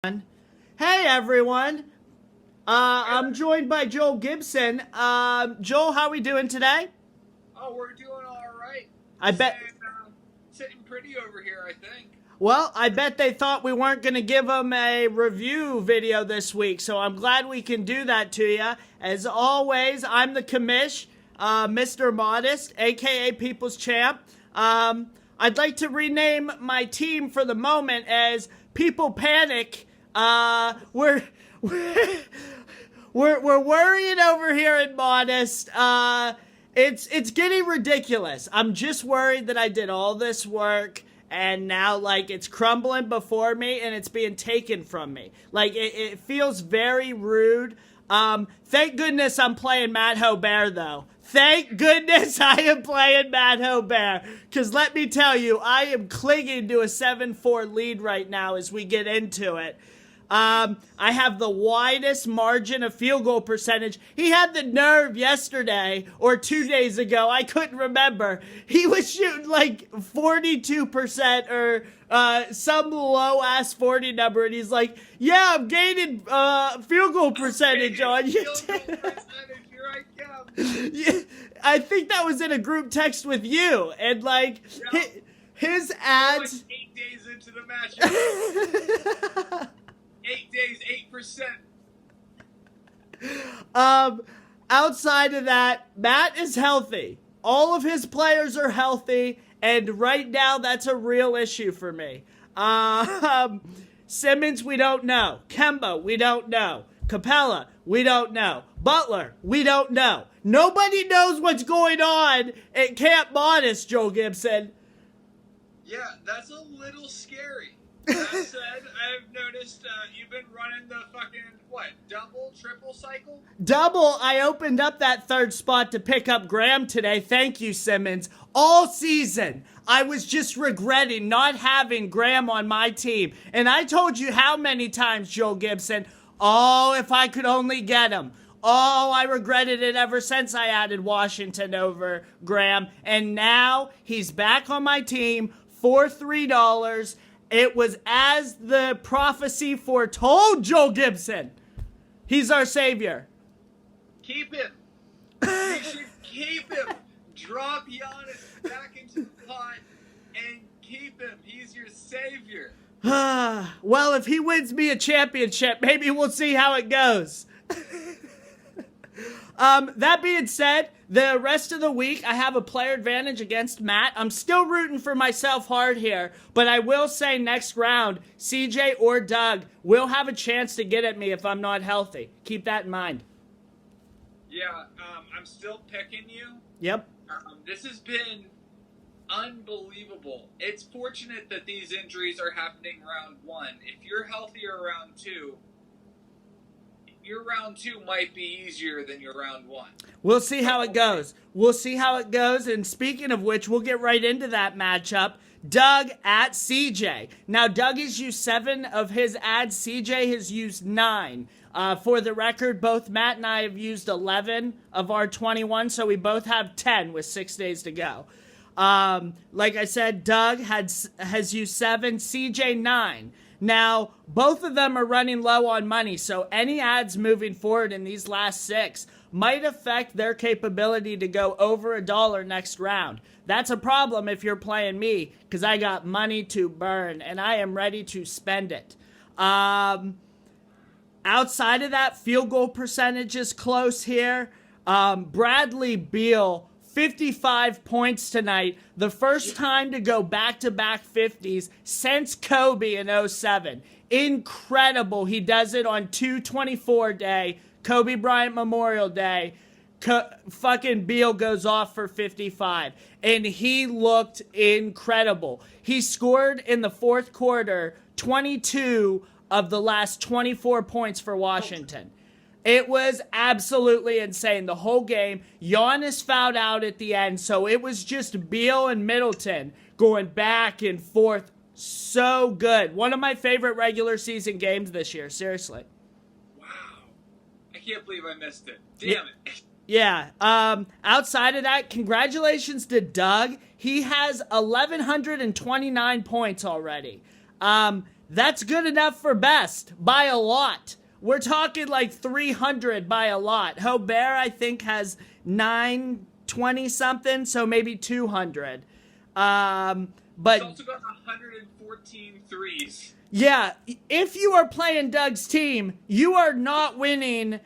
Hey everyone, I'm joined by Joel Gibson. Joel, how are we doing today? Oh, we're doing all right. I bet. Sitting pretty over here, I think. Well, I bet they thought we weren't going to give them a review video this week, so I'm glad we can do that to you. As always, I'm the commish, Mr. Modest, aka People's Champ. I'd like to rename my team for the moment as People Panic. We're we're worrying over here in Modest. It's getting ridiculous. I'm just worried that I did all this work and now like it's crumbling before me and it's being taken from me. Like it feels very rude. Thank goodness I'm playing Matt Hobert though. Thank goodness I am playing Matt Hobert. Because let me tell you, I am clinging to a 7-4 lead right now as we get into it. I have the widest margin of field goal percentage. He had the nerve yesterday or 2 days ago. I couldn't remember. He was shooting like 42% or some low ass 40 number. And he's like, yeah, I'm gaining field goal percentage on you. Here I come. Yeah, I think that was in a group text with you. And like, Yeah. his ads. Like 8 days into the match. 8 days, 8%. Outside of that, Matt is healthy. All of his players are healthy, and right now that's a real issue for me. Simmons, we don't know. Kemba, we don't know. Capella, we don't know. Butler, we don't know. Nobody knows what's going on at Camp Modest, Joel Gibson. Yeah, that's a little scary. That said, I've noticed you've been running the fucking, double, triple cycle? Double, I opened up that third spot to pick up Graham today. Thank you, Simmons. All season, I was just regretting not having Graham on my team. And I told you how many times, Joel Gibson, oh, if I could only get him. Oh, I regretted it ever since I added Washington over Graham. And now he's back on my team for $3. It was as the prophecy foretold, Joel Gibson. He's our savior. Keep him. You should keep him. Drop Giannis back into the pot and keep him. He's your savior. Well, if he wins me a championship, maybe we'll see how it goes. That being said, the rest of the week, I have a player advantage against Matt. I'm still rooting for myself hard here, but I will say next round, CJ or Doug will have a chance to get at me if I'm not healthy. Keep that in mind. Yeah, I'm still picking you. Yep. This has been unbelievable. It's fortunate that these injuries are happening round one. If you're healthier round two, your round two might be easier than your round one. We'll see how it goes. We'll see how it goes. And speaking of which, we'll get right into that matchup. Doug at CJ. Now, Doug has used 7 of his ads. CJ has used 9. For the record, both Matt and I have used 11 of our 21, so we both have 10 with 6 days to go. Like I said, Doug has used 7, CJ 9. Now, both of them are running low on money, so any ads moving forward in these last 6 might affect their capability to go over $1 next round. That's a problem if you're playing me, because I got money to burn, and I am ready to spend it. Outside of that, field goal percentage is close here. Bradley Beal, 55 points tonight. The first time to go back-to-back 50s since Kobe in 07. Incredible. He does it on 2/24 day, Kobe Bryant Memorial Day. Fucking Beal goes off for 55. And he looked incredible. He scored in the fourth quarter 22 of the last 24 points for Washington. It was absolutely insane the whole game. Giannis fouled out at the end, so it was just Beal and Middleton going back and forth. So good. One of my favorite regular season games this year, seriously. Wow. I can't believe I missed it. Damn it. Yeah. Outside of that, congratulations to Doug. He has 1,129 points already. That's good enough for best by a lot. We're talking like 300 by a lot. Hobert, I think, has 920 something, so maybe 200. But He's also got 114 threes. yeah, if you are playing Doug's team, you are not winning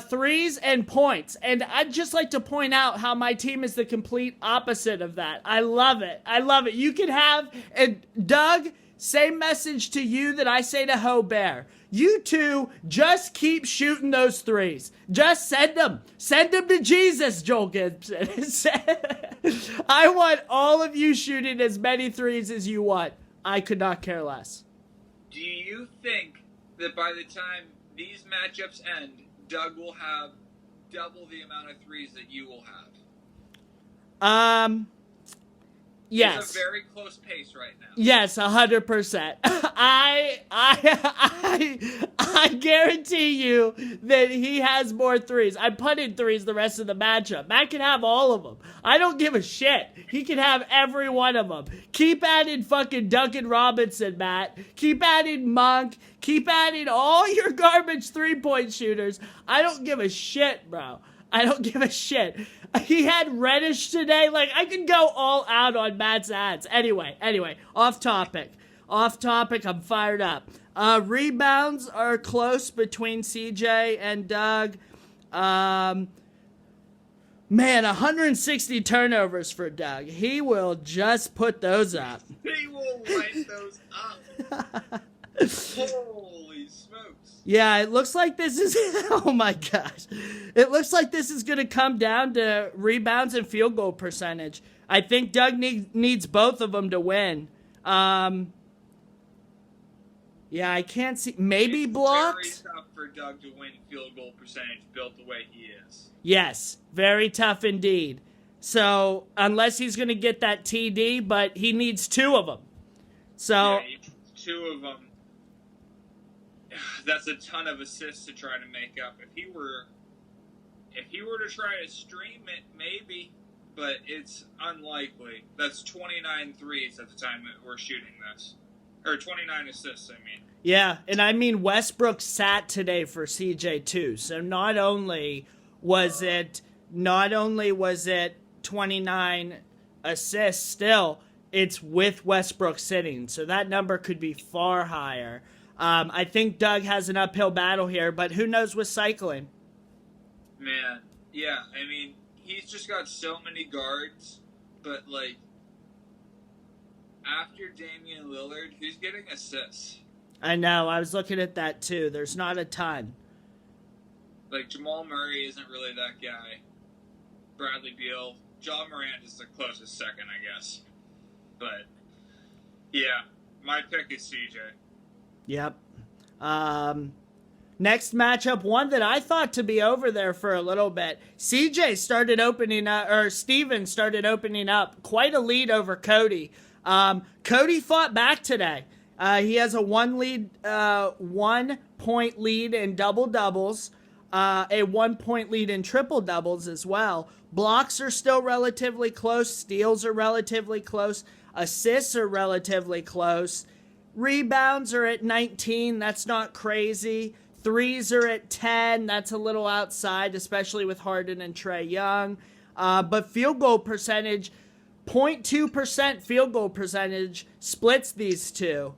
threes and points. And I'd just like to point out how my team is the complete opposite of that. I love it. I love it. You can have, and Doug, same message to you that I say to Hobert. You two just keep shooting those threes. Just send them. Send them to Jesus, Joel Gibson. I want all of you shooting as many threes as you want. I could not care less. Do you think that by the time these matchups end, Doug will have double the amount of threes that you will have? Yes. It's a very close pace right now. Yes, 100%. I guarantee you that he has more threes. I'm putting threes the rest of the matchup. Matt can have all of them. I don't give a shit. He can have every one of them. Keep adding fucking Duncan Robinson, Matt. Keep adding Monk. Keep adding all your garbage three-point shooters. I don't give a shit, bro. I don't give a shit. He had Reddish today. Like, I can go all out on Matt's ads. Anyway, off topic. I'm fired up. Rebounds are close between CJ and Doug. Man, 160 turnovers for Doug. He will just put those up. He will light those up. Holy smokes. Yeah, it looks like this is... Oh, my gosh. It looks like this is going to come down to rebounds and field goal percentage. I think Doug needs both of them to win. Yeah, I can't see... Maybe blocks? It's very tough for Doug to win field goal percentage built the way he is. Yes, very tough indeed. So, unless he's going to get that TD, but he needs two of them. So... Yeah, two of them. That's a ton of assists to try to make up. If he were to try to stream it, maybe, but it's unlikely. That's 29 threes at the time that we're shooting this. Or 29 assists, I mean. Yeah, and I mean Westbrook sat today for CJ too. So not only was it 29 assists still, it's with Westbrook sitting. So that number could be far higher. I think Doug has an uphill battle here, but who knows with cycling? Man, yeah, I mean, he's just got so many guards, but, like, after Damian Lillard, who's getting assists? I know, I was looking at that too. There's not a ton. Like, Jamal Murray isn't really that guy. Bradley Beal. John Morant is the closest second, I guess. But, yeah, my pick is CJ. Yep. Next matchup, one that I thought to be over there for a little bit. CJ started opening up, or Steven started opening up quite a lead over Cody. Cody fought back today. He has a 1 point lead in double doubles, a 1 point lead in triple doubles as well. Blocks are still relatively close. Steals are relatively close. Assists are relatively close. Rebounds are at 19. That's not crazy. Threes are at 10. That's a little outside, especially with Harden and Trae Young. But field goal percentage, 0.2% field goal percentage splits these two.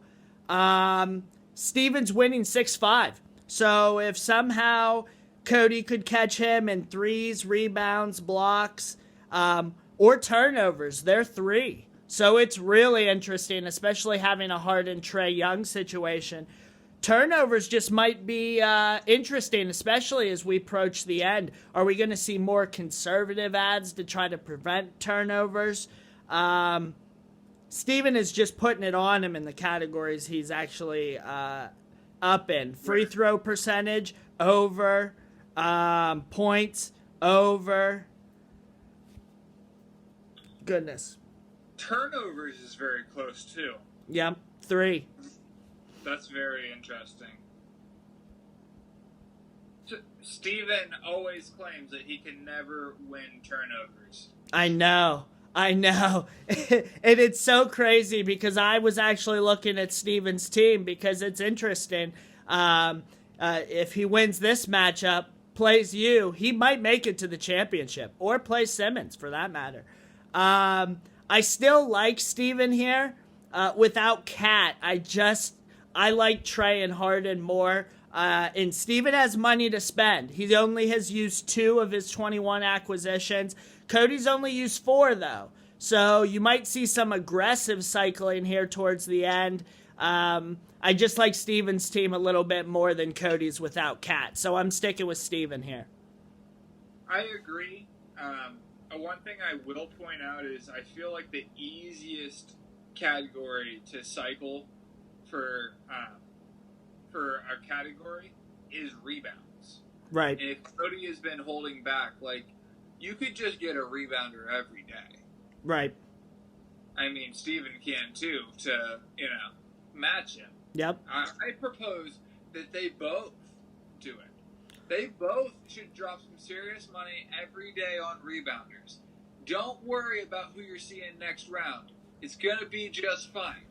Steven's winning 6-5. So if somehow Cody could catch him in threes, rebounds, blocks, or turnovers, they're 3. So it's really interesting, especially having a Harden Trae Young situation. Turnovers just might be interesting, especially as we approach the end. Are we going to see more conservative ads to try to prevent turnovers? Steven is just putting it on him in the categories he's actually up in. Free throw percentage, over. Points, over. Goodness. Turnovers is very close, too. Yep, 3. That's very interesting. Steven always claims that he can never win turnovers. I know. I know. And it's so crazy because I was actually looking at Steven's team because it's interesting. If he wins this matchup, plays you, he might make it to the championship or play Simmons for that matter. I still like Steven here. Without Cat, I like Trey and Harden more. And Steven has money to spend. He only has used 2 of his 21 acquisitions. Cody's only used 4, though. So you might see some aggressive cycling here towards the end. I just like Steven's team a little bit more than Cody's without Cat. So I'm sticking with Steven here. I agree. One thing I will point out is I feel like the easiest category to cycle for a category is rebounds. Right. And if Cody has been holding back, like, you could just get a rebounder every day. Right. I mean, Steven can too, to, match him. Yep. I propose that they both do it. They both should drop some serious money every day on rebounders. Don't worry about who you're seeing next round. It's going to be just fine.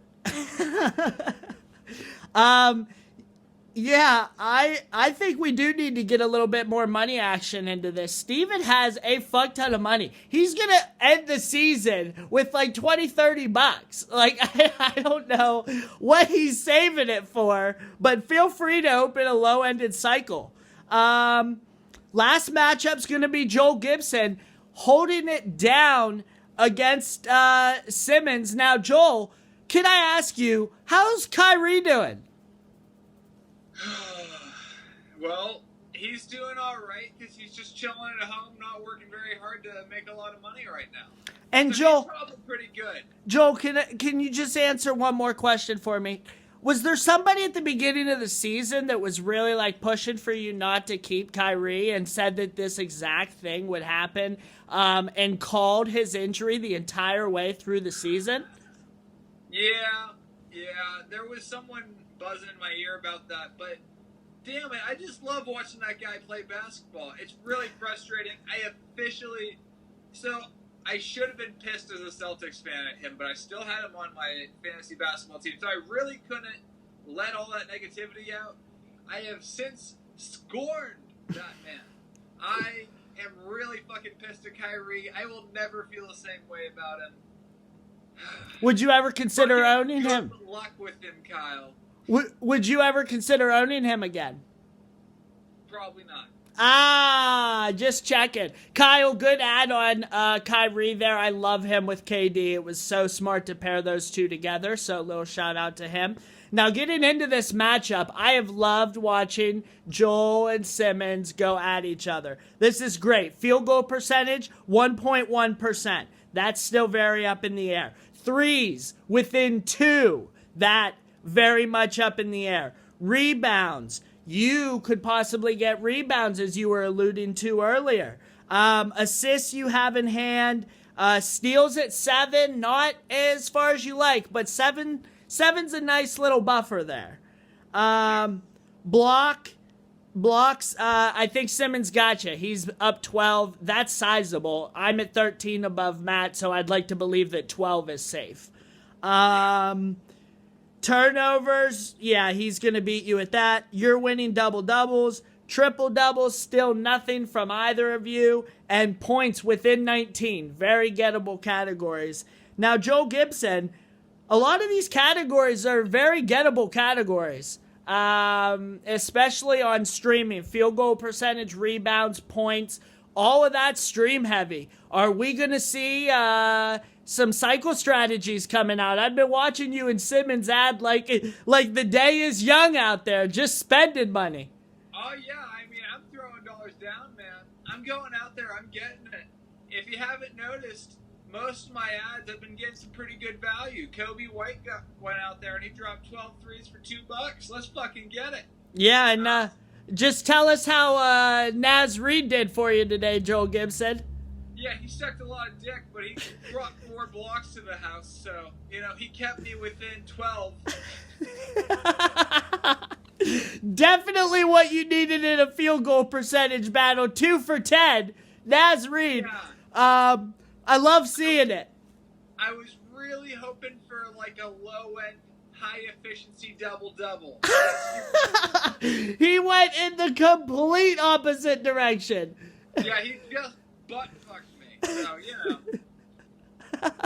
Yeah, I think we do need to get a little bit more money action into this. Steven has a fuck ton of money. He's going to end the season with like $20-$30. Like, I don't know what he's saving it for, but feel free to open a low-ended cycle. Last matchup's going to be Joel Gibson holding it down against Simmons. Now, Joel, can I ask you, how's Kyrie doing? Well, he's doing all right because he's just chilling at home, not working very hard to make a lot of money right now. And so Joel, he's probably pretty good. Joel, can you just answer one more question for me? Was there somebody at the beginning of the season that was really like pushing for you not to keep Kyrie and said that this exact thing would happen, and called his injury the entire way through the season? Yeah, there was someone buzzing in my ear about that, but damn it, I just love watching that guy play basketball. It's really frustrating. I should have been pissed as a Celtics fan at him, but I still had him on my fantasy basketball team, so I really couldn't let all that negativity out. I have since scorned that man. I am really fucking pissed at Kyrie. I will never feel the same way about him. Would you ever consider owning him? Good luck with him, Kyle. Would you ever consider owning him again? Probably not. Just checking. Kyle, good add on Kyrie there. I love him with KD. It was so smart to pair those two together, so a little shout out to him. Now, getting into this matchup, I have loved watching Joel and Simmons go at each other. This is great. Field goal percentage, 1.1%. That's still very up in the air. Threes within 2. That very much up in the air. Rebounds. You could possibly get rebounds, as you were alluding to earlier. Assists you have in hand. Steals at 7, not as far as you like, but 7's a nice little buffer there. Blocks, I think Simmons got you. He's up 12. That's sizable. I'm at 13 above Matt, so I'd like to believe that 12 is safe. Turnovers, yeah, he's going to beat you at that. You're winning double-doubles. Triple-doubles, still nothing from either of you. And points within 19. Very gettable categories. Now, Joel Gibson, a lot of these categories are very gettable categories. Especially on streaming. Field goal percentage, rebounds, points. All of that stream heavy. Are we going to see some cycle strategies coming out? I've been watching you and Simmons add like the day is young out there, just spending money. Oh, yeah. I mean, I'm throwing dollars down, man. I'm going out there. I'm getting it. If you haven't noticed, most of my ads have been getting some pretty good value. Kobe White went out there and he dropped 12 threes for $2. Let's fucking get it. Yeah, and just tell us how Naz Reid did for you today, Joel Gibson. Yeah, he sucked a lot of dick, but he brought 4 blocks to the house, so, he kept me within 12. Definitely what you needed in a field goal percentage battle. 2 for 10. Naz Reid. Yeah. I love seeing it. I was really hoping for like a low end, high efficiency double. He went in the complete opposite direction. Yeah, he just butt fucked me. So, you know.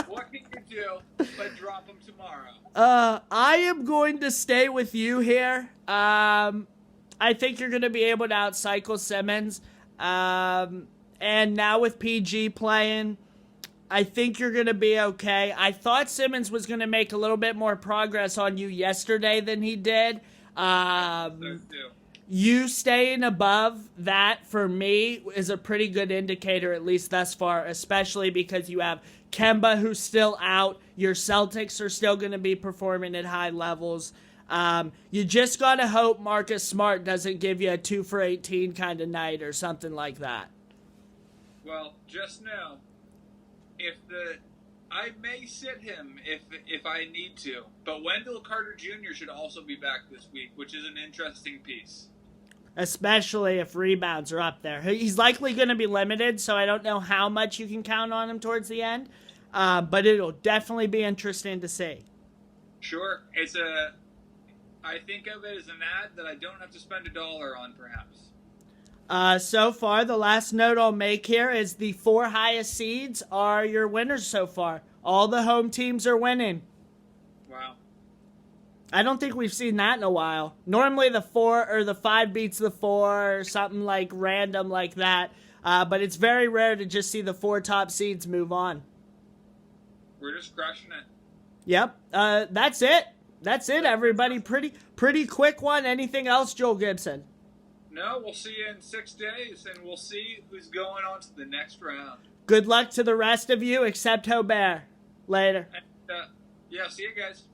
What can you do but drop him tomorrow? I am going to stay with you here. I think you're going to be able to outcycle Simmons. And now with PG playing, I think you're going to be okay. I thought Simmons was going to make a little bit more progress on you yesterday than he did. So too. You staying above that, for me, is a pretty good indicator, at least thus far, especially because you have Kemba, who's still out. Your Celtics are still going to be performing at high levels. You just got to hope Marcus Smart doesn't give you a 2 for 18 kind of night or something like that. Well, just know, I may sit him if I need to, but Wendell Carter Jr. should also be back this week, which is an interesting piece. Especially if rebounds are up there. He's likely going to be limited, so I don't know how much you can count on him towards the end. But it'll definitely be interesting to see. Sure. I think of it as an ad that I don't have to spend $1 on, perhaps. So far, the last note I'll make here is the 4 highest seeds are your winners so far. All the home teams are winning. Wow. I don't think we've seen that in a while. Normally the 4 or the 5 beats the 4 or something like random like that. But it's very rare to just see the 4 top seeds move on. We're just crushing it. Yep. That's it. That's it, everybody. Pretty quick one. Anything else, Joel Gibson? No, we'll see you in 6 days, and we'll see who's going on to the next round. Good luck to the rest of you, except Hobert. Later. And, yeah, see you guys.